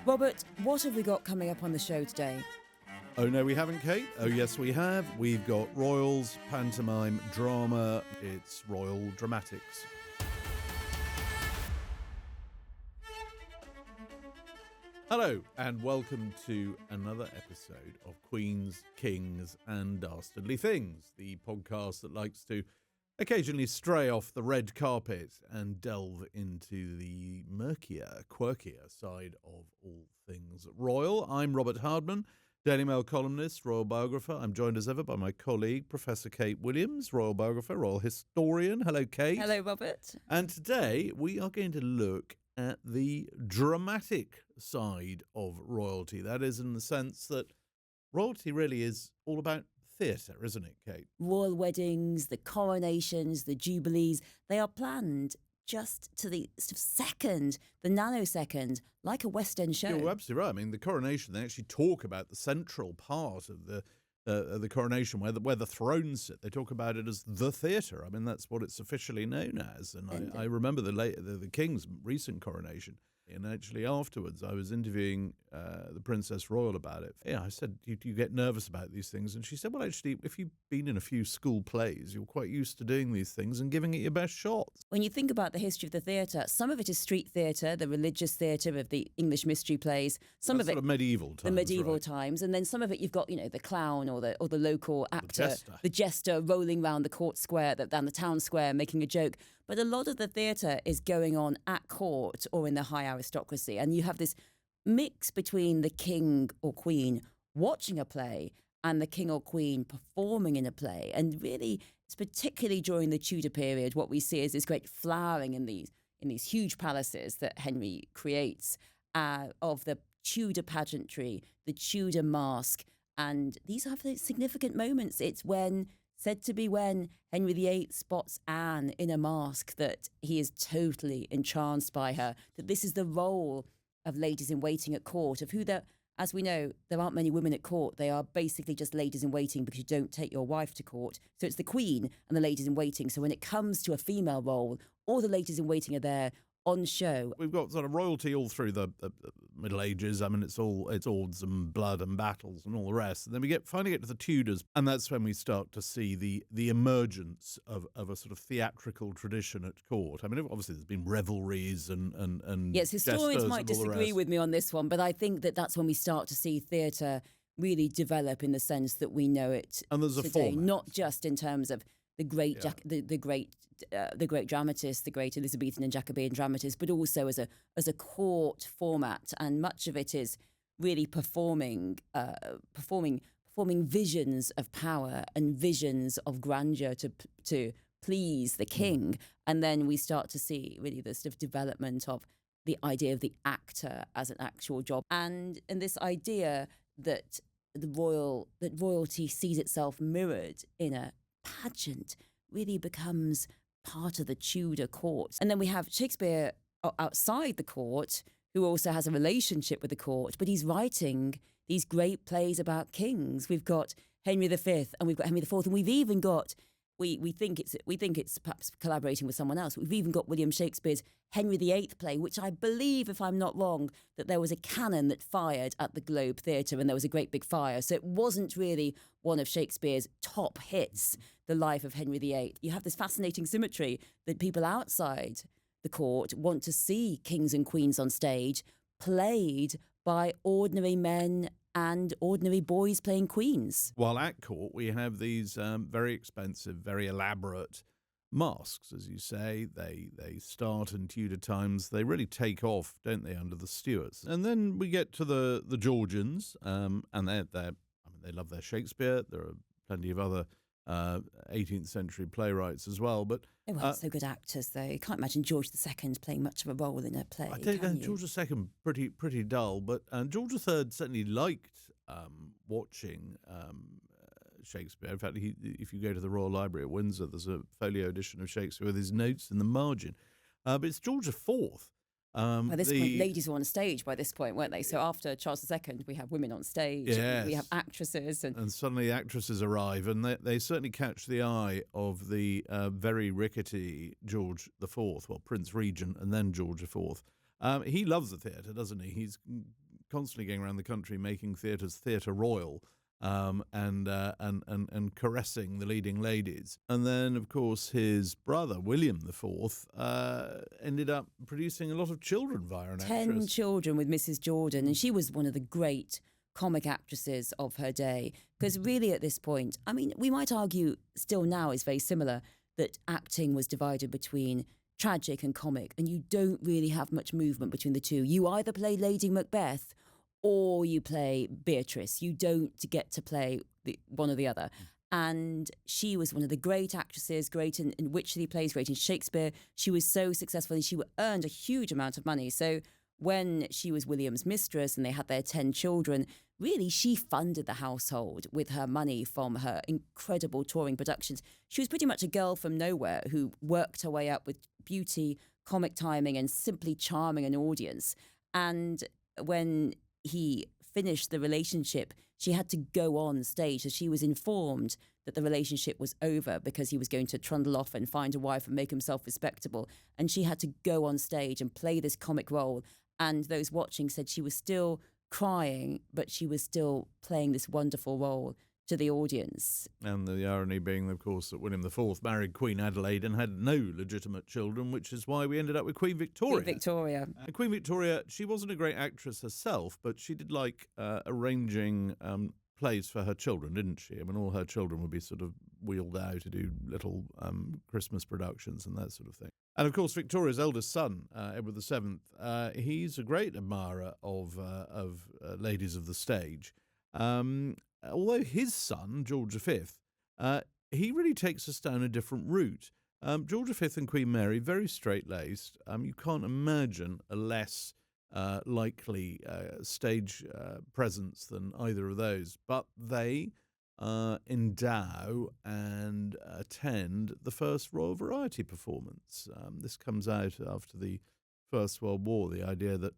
Robert, what have we got coming up on the show today? Oh, no, we haven't, Kate. Oh, yes, we have. We've got royals, pantomime, drama. It's royal dramatics. Hello, and welcome to another episode of Queens, Kings, and Dastardly Things, the podcast that likes to occasionally stray off the red carpet and delve into the murkier, quirkier side of all things royal. I'm Robert Hardman, Daily Mail columnist, royal biographer. I'm joined as ever by my colleague, Professor Kate Williams, royal biographer, royal historian. Hello, Kate. Hello, Robert. And today we are going to look at the dramatic side of royalty. That is, in the sense that royalty really is all about theatre, isn't it, Kate? Royal weddings, the coronations, the jubilees, they are planned just to the sort of second, the nanosecond, like a West End show. You're absolutely right. I mean, the coronation, they actually talk about the central part of the coronation where the thrones sit. They talk about it as the theatre. I mean, that's what it's officially known as. And I remember the King's recent coronation. And actually afterwards, I was interviewing the Princess Royal about it. Yeah, I said, do you get nervous about these things? And she said, well, actually, if you've been in a few school plays, you're quite used to doing these things and giving it your best shot. When you think about the history of the theatre, some of it is street theatre, the religious theatre of the English mystery plays. Some That's of it, sort of medieval times, the medieval right. times, and then some of it you've got, the clown or the local actor, The jester rolling round the court square, down the town square, making a joke. But a lot of the theatre is going on at court or in the high aristocracy. And you have this mix between the king or queen watching a play and the king or queen performing in a play. And really, it's particularly during the Tudor period, what we see is this great flowering in these huge palaces that Henry creates of the Tudor pageantry, the Tudor masque. And these are the significant moments. It's said to be when Henry VIII spots Anne in a masque that he is totally entranced by her, that this is the role of ladies in waiting at court, of who as we know, there aren't many women at court. They are basically just ladies in waiting because you don't take your wife to court. So it's the queen and the ladies in waiting. So when it comes to a female role, all the ladies in waiting are there on show. We've got sort of royalty all through the Middle Ages. I mean, it's odds and blood and battles and all the rest. And then we finally get to the Tudors, and that's when we start to see the emergence of a sort of theatrical tradition at court. I mean, obviously there's been revelries and yes, historians might disagree with me on this one, but I think that's when we start to see theatre really develop in the sense that we know it and there's today, a format. Not just in terms of the great the great dramatists, the great Elizabethan and Jacobean dramatists, but also as a court format, and much of it is really performing visions of power and visions of grandeur to please the king, and then we start to see really the sort of development of the idea of the actor as an actual job, and this idea that royalty sees itself mirrored in a pageant really becomes part of the Tudor court. And then we have Shakespeare outside the court, who also has a relationship with the court, but he's writing these great plays about kings. We've got Henry V and we've got Henry IV, and we've even got we think it's perhaps collaborating with someone else. We've even got William Shakespeare's Henry VIII play, which I believe, if I'm not wrong, that there was a cannon that fired at the Globe Theatre and there was a great big fire. So it wasn't really one of Shakespeare's top hits, The Life of Henry VIII. You have this fascinating symmetry that people outside the court want to see kings and queens on stage played by ordinary men and ordinary boys playing queens. While at court, we have these very expensive, very elaborate masks, as you say. They start in Tudor times. They really take off, don't they, under the Stuarts? And then we get to the Georgians, and they love their Shakespeare. There are plenty of other 18th century playwrights as well. But they weren't so good actors, though. You can't imagine George II playing much of a role in a play. I don't know. George II pretty dull, but George III certainly liked watching Shakespeare. In fact, if you go to the Royal Library at Windsor, there's a folio edition of Shakespeare with his notes in the margin. But it's George IV. By this point, ladies were on stage by this point, weren't they? So after Charles II, we have women on stage. Yes. We have actresses. And suddenly actresses arrive, and they certainly catch the eye of the very rickety George IV, well, Prince Regent, and then George IV. He loves the theatre, doesn't he? He's constantly going around the country making theatres theatre royal. And caressing the leading ladies. And then, of course, his brother, William IV, ended up producing a lot of children via an 10 actress. children with Mrs. Jordan, and she was one of the great comic actresses of her day. Because really at this point, I mean, we might argue still now is very similar, that acting was divided between tragic and comic, and you don't really have much movement between the two. You either play Lady Macbeth or you play Beatrice. You don't get to play one or the other. And she was one of the great actresses, great in witcherly plays, great in Shakespeare. She was so successful and she earned a huge amount of money. So when she was William's mistress and they had their 10 children, really she funded the household with her money from her incredible touring productions. She was pretty much a girl from nowhere who worked her way up with beauty, comic timing, and simply charming an audience. And when he finished the relationship, she had to go on stage. So she was informed that the relationship was over because he was going to trundle off and find a wife and make himself respectable. And she had to go on stage and play this comic role. And those watching said she was still crying, but she was still playing this wonderful role to the audience. And the irony being, of course, that William IV married Queen Adelaide and had no legitimate children, which is why we ended up with Queen Victoria. Queen Victoria, she wasn't a great actress herself, but she did like arranging plays for her children, didn't she? I mean, all her children would be sort of wheeled out to do little Christmas productions and that sort of thing. And, of course, Victoria's eldest son, Edward VII, he's a great admirer of ladies of the stage. Although his son, George V, he really takes us down a different route. George V and Queen Mary, very straight-laced. You can't imagine a less likely stage presence than either of those. But they endow and attend the first Royal Variety performance. This comes out after the First World War, the idea that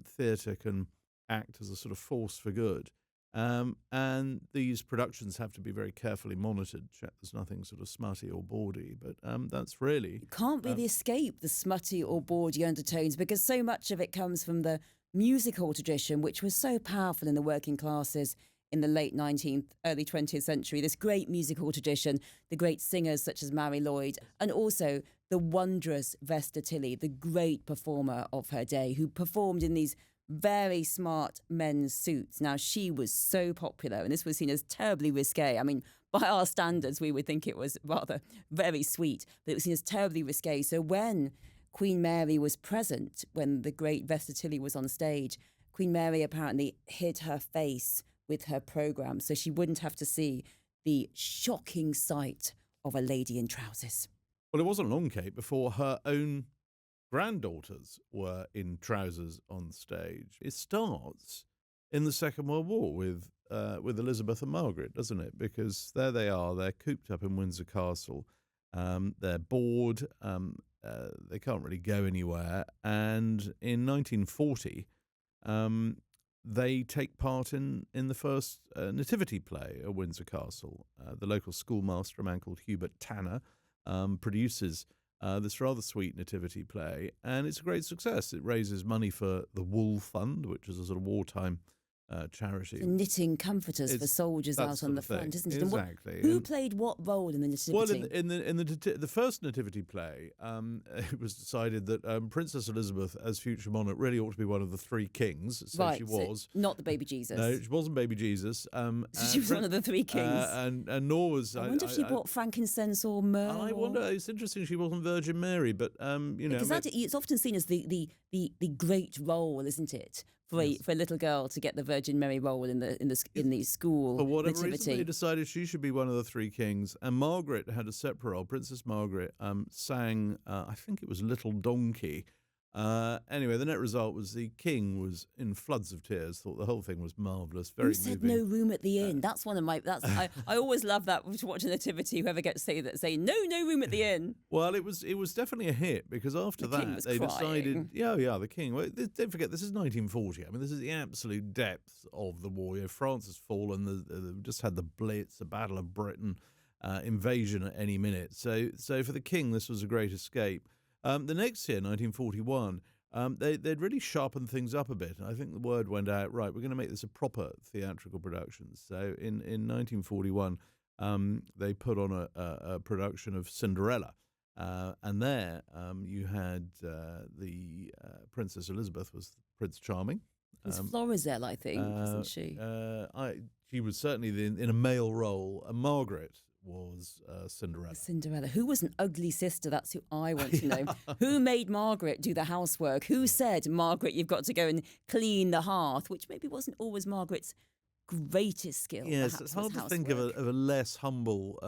theatre can act as a sort of force for good. And these productions have to be very carefully monitored, check there's nothing sort of smutty or bawdy, but that's really... You can't really escape the smutty or bawdy undertones because so much of it comes from the music hall tradition, which was so powerful in the working classes in the late 19th, early 20th century. This great music hall tradition, the great singers such as Mary Lloyd, and also the wondrous Vesta Tilley, the great performer of her day, who performed in these very smart men's suits. Now, she was so popular, and this was seen as terribly risqué. I mean, by our standards, we would think it was rather very sweet, but it was seen as terribly risqué. So when Queen Mary was present, when the great Vesta Tilley was on stage, Queen Mary apparently hid her face with her programme so she wouldn't have to see the shocking sight of a lady in trousers. Well, it wasn't long, Kate, before her own granddaughters were in trousers on stage. It starts in the Second World War with Elizabeth and Margaret, doesn't it? Because there they are, they're cooped up in Windsor Castle, they're bored, they can't really go anywhere, and in 1940 they take part in the first nativity play at Windsor Castle. The local schoolmaster, a man called Hubert Tanner, produces this rather sweet nativity play, and it's a great success. It raises money for the Wool Fund, which is a sort of wartime charity. The knitting comforters for soldiers out on the front, isn't it? Exactly. Who played what role in the nativity? Well, in the first nativity play, it was decided that Princess Elizabeth, as future monarch, really ought to be one of the three kings. So right, she was. So not the baby Jesus. No, she wasn't baby Jesus. She was one of the three kings. And nor was. I wonder if she brought frankincense or myrrh. I wonder. It's interesting she wasn't Virgin Mary, but you know, because it's often seen as the great role, isn't it? For a little girl to get the Virgin Mary role in the school. For whatever nativity. reason, they decided she should be one of the three kings, and Margaret had a separate role. Princess Margaret sang, I think it was Little Donkey. Anyway, the net result was the king was in floods of tears, thought the whole thing was marvellous, very moving. Who said no room at the inn? That's one of my. I always love that to watch a nativity. Whoever gets to say no room at the inn. Well, it was definitely a hit because after that they decided, the king. Well, don't forget this is 1940. I mean, this is the absolute depth of the war. You know, France has fallen. They've just had the Blitz, the Battle of Britain, invasion at any minute. So for the king, this was a great escape. The next year, 1941, they'd really sharpened things up a bit. And I think the word went out, right, we're going to make this a proper theatrical production. So in 1941, they put on a production of Cinderella. And there you had the Princess Elizabeth was Prince Charming. It was Florizel, I think, wasn't she? She was certainly in a male role. And Margaret was Cinderella. Cinderella. Who was an ugly sister? That's who I want to know. Who made Margaret do the housework? Who said, Margaret, you've got to go and clean the hearth, which maybe wasn't always Margaret's greatest skill. Yes, it's hard to think of a less humble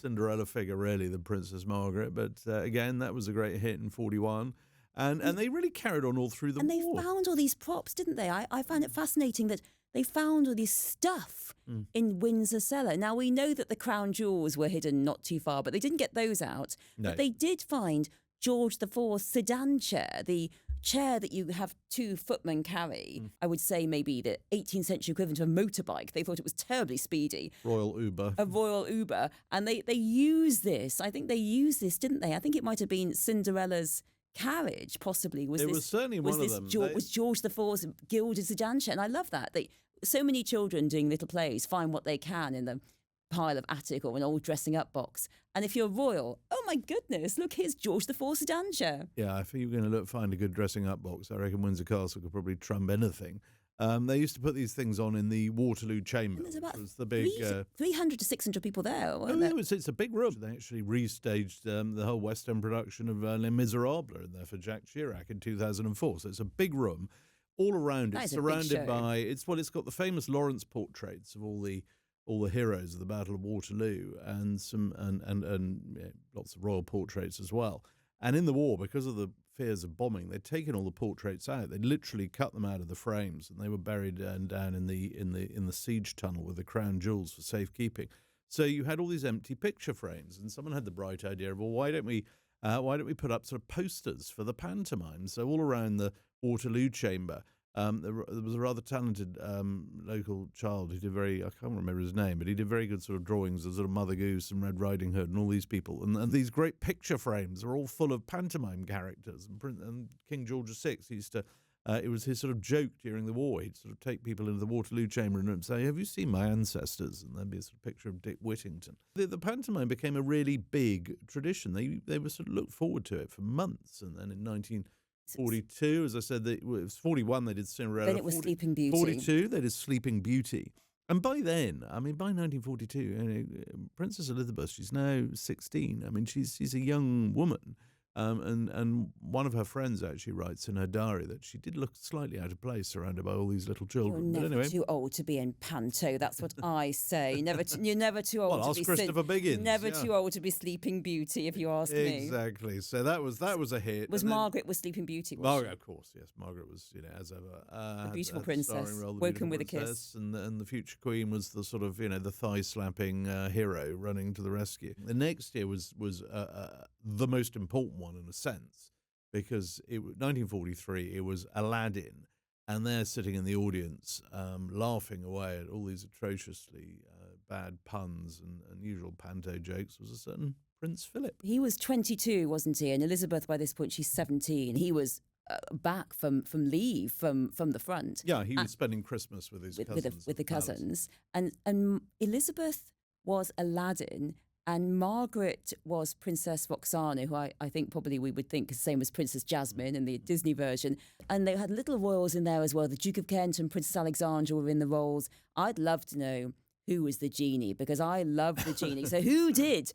Cinderella figure, really, than Princess Margaret. But again, that was a great hit in 41. And they really carried on all through the war. And they found all these props, didn't they? I found it fascinating that they found all this stuff in Windsor Cellar. Now, we know that the crown jewels were hidden not too far, but they didn't get those out. No. But they did find George IV's sedan chair, the chair that you have two footmen carry. I would say maybe the 18th century equivalent of a motorbike. They thought it was terribly speedy. Royal Uber. A Royal Uber. And they used this. I think they used this, didn't they? I think it might have been Cinderella's carriage, possibly. Was certainly one of them. Was George IV's gilded sedan chair. And I love that. So many children doing little plays find what they can in the pile of attic or an old dressing up box. And if you're royal, oh my goodness, look, here's George IV's sedan chair. Yeah, if you're going to find a good dressing up box, I reckon Windsor Castle could probably trump anything. They used to put these things on in the Waterloo Chamber. There's about the big 300 to 600 people there. It's a big room. They actually restaged the whole West End production of Les Miserables in there for Jacques Chirac in 2004. So it's a big room. All around it, surrounded by it's got the famous Lawrence portraits of all the heroes of the Battle of Waterloo and lots of royal portraits as well. And in the war, because of the fears of bombing, they'd taken all the portraits out. They'd literally cut them out of the frames, and they were buried down in the siege tunnel with the crown jewels for safekeeping. So you had all these empty picture frames, and someone had the bright idea of, well, why don't we put up sort of posters for the pantomimes? So all around the Waterloo Chamber, there was a rather talented local child who did I can't remember his name, but he did very good sort of drawings of sort of Mother Goose and Red Riding Hood and all these people. And these great picture frames are all full of pantomime characters. And King George VI used to, it was his sort of joke during the war. He'd sort of take people into the Waterloo Chamber and say, have you seen my ancestors? And there'd be a sort of picture of Dick Whittington. The pantomime became a really big tradition. They were sort of looked forward to it for months. And then in 1942, as I said, it was 41, they did Cinderella. Then it was Sleeping Beauty. 42, they did Sleeping Beauty. And by then, I mean, by 1942, Princess Elizabeth, she's now 16. I mean, she's a young woman. And one of her friends actually writes in her diary that she did look slightly out of place surrounded by all these little children. You're never too old to be in panto. That's what I say. You're never too old to be Christopher Biggins. Never too old to be Sleeping Beauty, if you ask me. Exactly. So that was a hit. Margaret was Sleeping Beauty? Margaret, of course, yes. Margaret was, as ever, a beautiful princess, woken with a kiss, and the future queen was the sort of the thigh slapping hero running to the rescue. The next year was the most important one in a sense, because 1943 it was Aladdin, and they're sitting in the audience laughing away at all these atrociously bad puns and unusual panto jokes, was a certain Prince Philip. He was 22, wasn't he? And Elizabeth, by this point, she's 17. He was back from leave from the front. Yeah, he was spending Christmas with his cousins. With the cousins. And Elizabeth was Aladdin, and Margaret was Princess Roxana, who I think probably we would think is the same as Princess Jasmine in the Disney version. And they had little royals in there as well. The Duke of Kent and Princess Alexandra were in the roles. I'd love to know who was the genie, because I love the genie. So who did,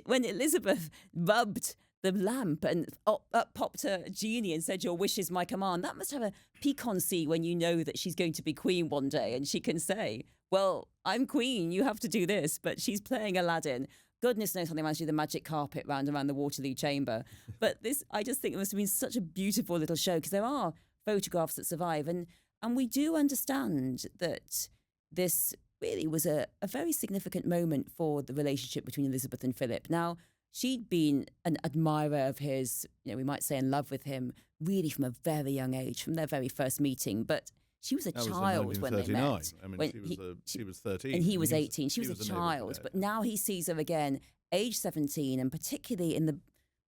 when Elizabeth rubbed the lamp and up popped a genie and said, your wish is my command? That must have a piquancy when you know that she's going to be queen one day and she can say, well, I'm queen, you have to do this. But she's playing Aladdin. Goodness knows how they managed to do the magic carpet around the Waterloo Chamber. But I just think it must have been such a beautiful little show, because there are photographs that survive. And we do understand that this really was a very significant moment for the relationship between Elizabeth and Philip. Now, she'd been an admirer of his, we might say in love with him, really from a very young age, from their very first meeting. But she was a child when they met. I mean, she was 13. And he was 18. She was a child. But now he sees her again, age 17, and particularly in the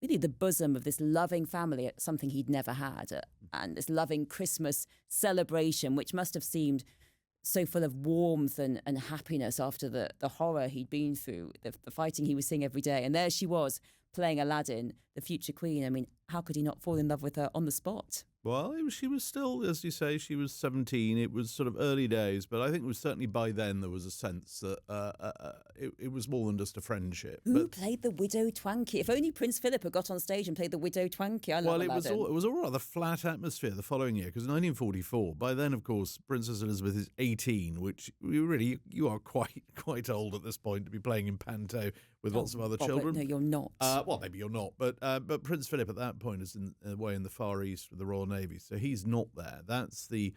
really the bosom of this loving family, something he'd never had, and this loving Christmas celebration, which must have seemed so full of warmth and happiness after the horror he'd been through, the fighting he was seeing every day. And there she was playing Aladdin, the future queen. I mean, how could he not fall in love with her on the spot? Well, she was still, as you say, she was 17. It was sort of early days, but I think it was certainly by then there was a sense that it was more than just a friendship. Who played the widow Twankey? If only Prince Philip had got on stage and played the widow Twankey. I love Aladdin. It was all rather flat atmosphere the following year, because in 1944, by then, of course, Princess Elizabeth is 18, which you are quite old at this point to be playing in panto with lots of other children. No, you're not. Well, maybe you're not, but Prince Philip at that point is away in the Far East with the Royal Navy, so he's not there. That's the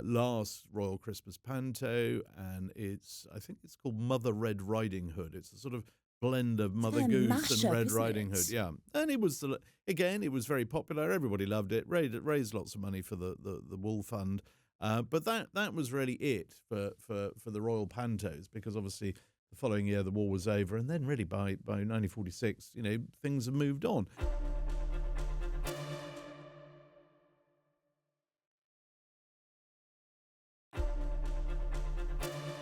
last Royal Christmas panto, and I think it's called Mother Red Riding Hood. It's a sort of blend of Mother Goose and Red Riding Hood. Yeah, and it was it was very popular. Everybody loved it. Raised lots of money for the Wool Fund. But that was really it for the royal pantos, because obviously the following year the war was over, and then really by 1946, things have moved on.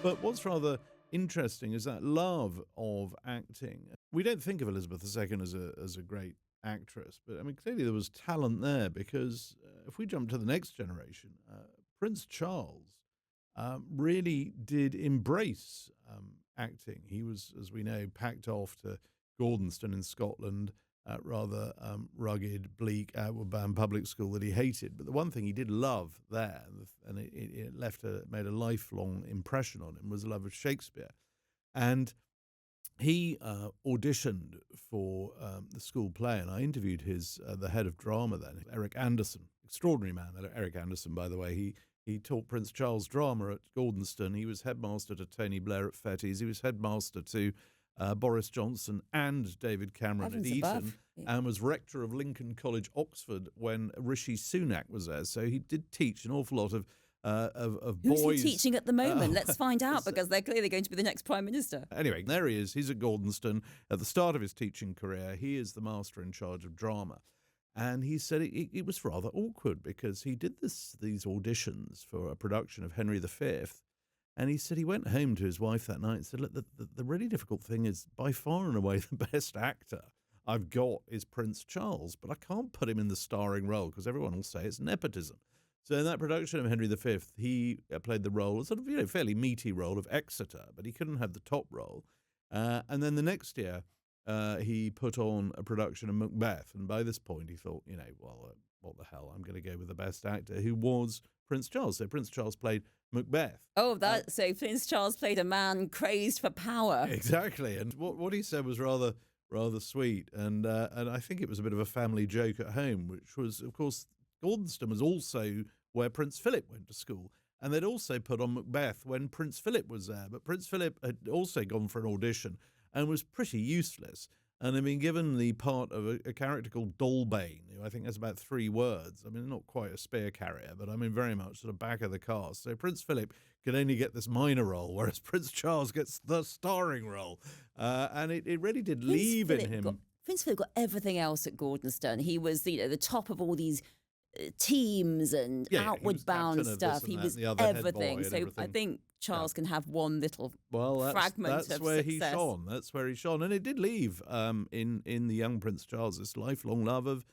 But what's rather interesting is that love of acting. We don't think of Elizabeth II as a great actress, but I mean, clearly there was talent there, because if we jump to the next generation, Prince Charles really did embrace acting. He was, as we know, packed off to Gordonston in Scotland, rather rugged, bleak, outward-bound public school that he hated. But the one thing he did love there, and it made a lifelong impression on him, was the love of Shakespeare. And he auditioned for the school play, and I interviewed the head of drama then, Eric Anderson. Extraordinary man, Eric Anderson, by the way. He taught Prince Charles drama at Gordonston. He was headmaster to Tony Blair at Fettes. He was headmaster to Boris Johnson and David Cameron at Eton, and was rector of Lincoln College, Oxford, when Rishi Sunak was there. So he did teach an awful lot of boys. Who's he teaching at the moment? Let's find out, because they're clearly going to be the next Prime Minister. Anyway, there he is. He's at Gordonston. At the start of his teaching career, he is the master in charge of drama. And he said it was rather awkward, because he did these auditions for a production of Henry V. And he said he went home to his wife that night and said, look, the really difficult thing is, by far and away, the best actor I've got is Prince Charles, but I can't put him in the starring role because everyone will say it's nepotism. So in that production of Henry V, he played the role, a sort of fairly meaty role of Exeter, but he couldn't have the top role. And then the next year, he put on a production of Macbeth, and by this point he thought, what the hell, I'm going to go with the best actor, who was Prince Charles. So Prince Charles played Macbeth. Oh, so Prince Charles played a man crazed for power. Exactly, and what he said was rather sweet, and I think it was a bit of a family joke at home, which was, of course, Gordonston was also where Prince Philip went to school, and they'd also put on Macbeth when Prince Philip was there, but Prince Philip had also gone for an audition and was pretty useless, and had been given the part of a character called Dalbane, who I think has about 3 words. I mean, not quite a spear carrier, but I mean very much sort of back of the cast. So Prince Philip could only get this minor role, whereas Prince Charles gets the starring role. And it really did leave in him. Prince Philip got everything else at Gordonston. He was the top of all these teams and outward bound stuff. He was everything. So I think Charles can have one little fragment of where success. He shone. That's where he shone, and it did leave in the young Prince Charles this lifelong love of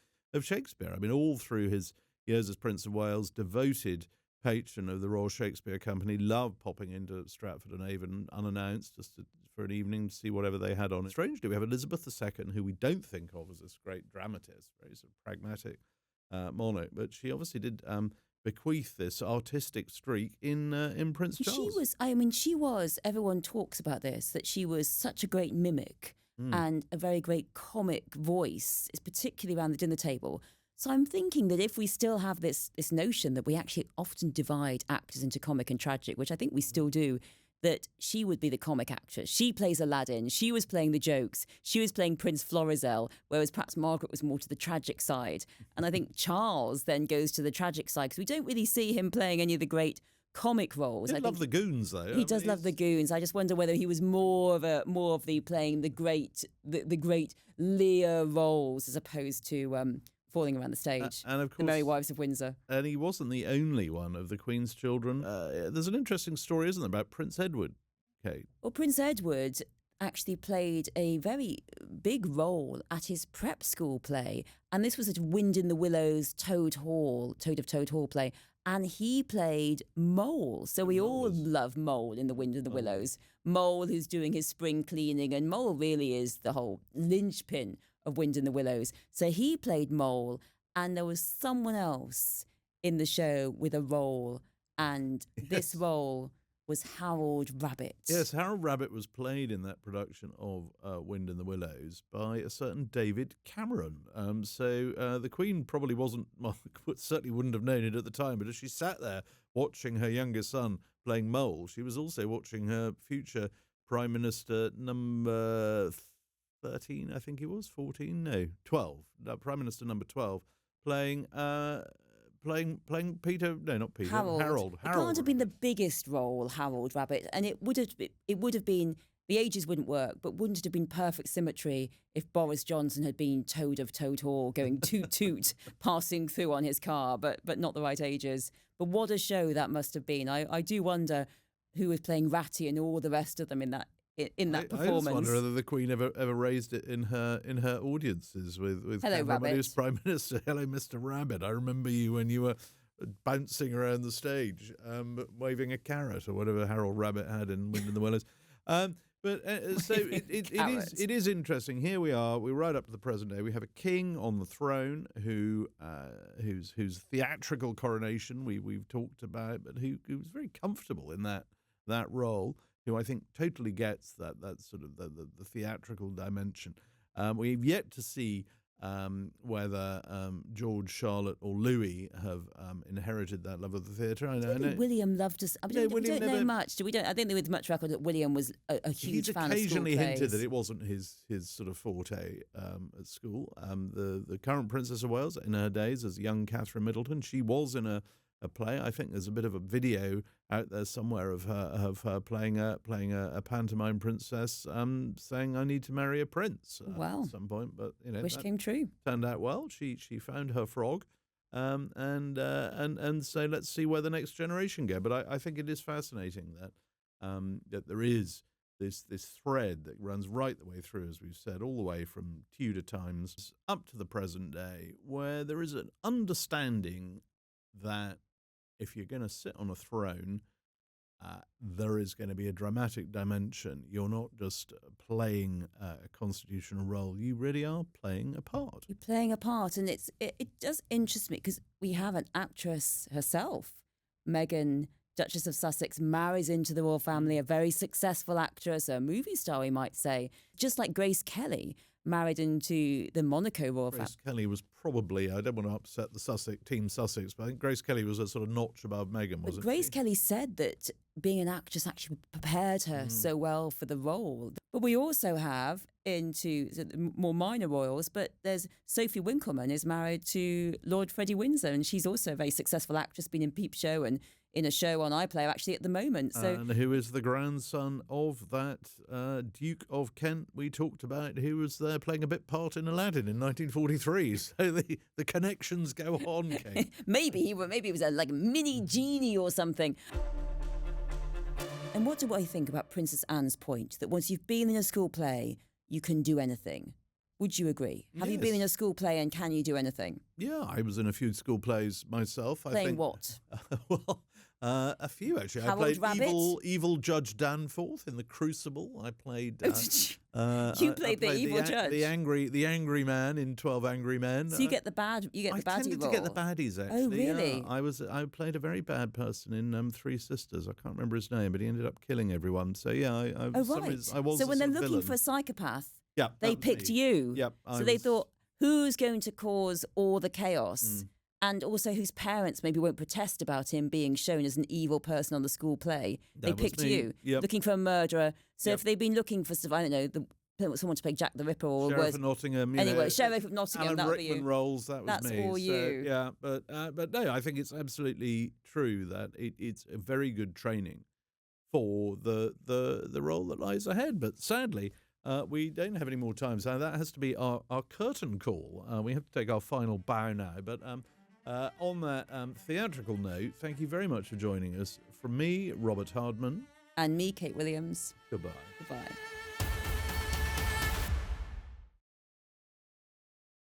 Shakespeare. I mean, all through his years as Prince of Wales, devoted patron of the Royal Shakespeare Company, loved popping into Stratford and Avon unannounced just for an evening to see whatever they had on. Strangely, we have Elizabeth II, who we don't think of as this great dramatist, very sort of pragmatic monarch, but she obviously did bequeath this artistic streak in Prince Charles. She was, everyone talks about this, that she was such a great mimic and a very great comic voice, particularly around the dinner table. So I'm thinking that if we still have this notion that we actually often divide actors into comic and tragic, which I think we still do, that she would be the comic actress. She plays Aladdin. She was playing the jokes. She was playing Prince Florizel, whereas perhaps Margaret was more to the tragic side. And I think Charles then goes to the tragic side, because we don't really see him playing any of the great comic roles. I love the goons, though. He does love the goons. I just wonder whether he was more of the playing the great Lear roles as opposed to falling around the stage. And of course, The Merry Wives of Windsor. And he wasn't the only one of the Queen's children. There's an interesting story, isn't there, about Prince Edward, Kate? Well, Prince Edward actually played a very big role at his prep school play, and this was at Wind in the Willows Toad of Toad Hall play, and he played Mole. So we all love Mole in the Wind in the Willows. Mole who's doing his spring cleaning, and Mole really is the whole linchpin of Wind in the Willows. So he played Mole, and there was someone else in the show with a role, and this role was Harold Rabbit. Yes, Harold Rabbit was played in that production of Wind in the Willows by a certain David Cameron. So the Queen probably certainly wouldn't have known it at the time, but as she sat there watching her younger son playing Mole, she was also watching her future Prime Minister number 13, I think he was, 14, no, 12, Prime Minister number 12, playing Peter, no, not Peter, Harold. It can't have been the biggest role, Harold Rabbit, and it would have been, the ages wouldn't work, but wouldn't it have been perfect symmetry if Boris Johnson had been Toad of Toad Hall, going toot toot, passing through on his car, but not the right ages. But what a show that must have been. I do wonder who was playing Ratty and all the rest of them in that performance. I just wonder whether the Queen ever raised it in her audiences with Hello, Cameron when he was Rabbit. Prime Minister. Hello, Mr. Rabbit. I remember you when you were bouncing around the stage, waving a carrot or whatever Harold Rabbit had in Wind in the Willows. So it is interesting. Here we are. We're right up to the present day. We have a king on the throne whose theatrical coronation we've talked about, but who was very comfortable in that role. Who I think totally gets that sort of the theatrical dimension. We've yet to see whether George, Charlotte, or Louis have inherited that love of the theatre. I know William loved us. We don't know much. I don't think there was much record that William was a huge fan of school plays. He's occasionally hinted that it wasn't his sort of forte at school. The current Princess of Wales, in her days as young Catherine Middleton, she was in a play. I think there's a bit of a video out there somewhere of her playing a pantomime princess, saying "I need to marry a prince" wow. at some point. But Wish came true. Turned out well. She found her frog, and so let's see where the next generation go. But I think it is fascinating that there is this thread that runs right the way through, as we've said, all the way from Tudor times up to the present day, where there is an understanding that if you're going to sit on a throne, there is going to be a dramatic dimension. You're not just playing a constitutional role. You really are playing a part. You're playing a part, and it does interest me because we have an actress herself, Meghan, Duchess of Sussex, marries into the royal family, a very successful actress, a movie star, we might say, just like Grace Kelly married into the Monaco royal family. Grace Kelly was probably, I don't want to upset the Team Sussex, but I think Grace Kelly was a sort of notch above Meghan, wasn't she? Grace Kelly said that being an actress actually prepared her so well for the role. But we also have into more minor royals, but there's Sophie Winkleman is married to Lord Freddie Windsor, and she's also a very successful actress, been in Peep Show and in a show on iPlayer actually at the moment. So, and who is the grandson of that Duke of Kent we talked about, who was there playing a bit part in Aladdin in 1943. So the connections go on, Kate. maybe he was a mini genie or something. And what do I think about Princess Anne's point that once you've been in a school play, you can do anything? Would you agree? Have you been in a school play and can you do anything? Yeah, I was in a few school plays myself. Playing what? Well, a few actually. Harold I played Rabbit? evil Judge Danforth in The Crucible. I played. You played the evil judge, the angry man in 12 Angry Men. So you get the baddie role. I tended to get the baddies actually. Oh, really? Yeah. I played a very bad person in Three Sisters. I can't remember his name, but he ended up killing everyone. So yeah, I was. So when they're looking villain. for a psychopath, yeah, they picked you. Yep. So they thought, who's going to cause all the chaos? And also whose parents maybe won't protest about him being shown as an evil person on the school play. They picked you, Yep. looking for a murderer. So if they've been looking for, I don't know, someone to play Jack the Ripper or Sheriff of Nottingham. Anyway, Sheriff of Nottingham. Alan That would be Rickman you. roles. That was That's me. all you. Yeah, but no, I think it's absolutely true that it's a very good training for the role that lies ahead. But sadly, we don't have any more time, so that has to be our curtain call. We have to take our final bow now. But on that theatrical note, thank you very much for joining us. From me, Robert Hardman. And me, Kate Williams. Goodbye. Goodbye.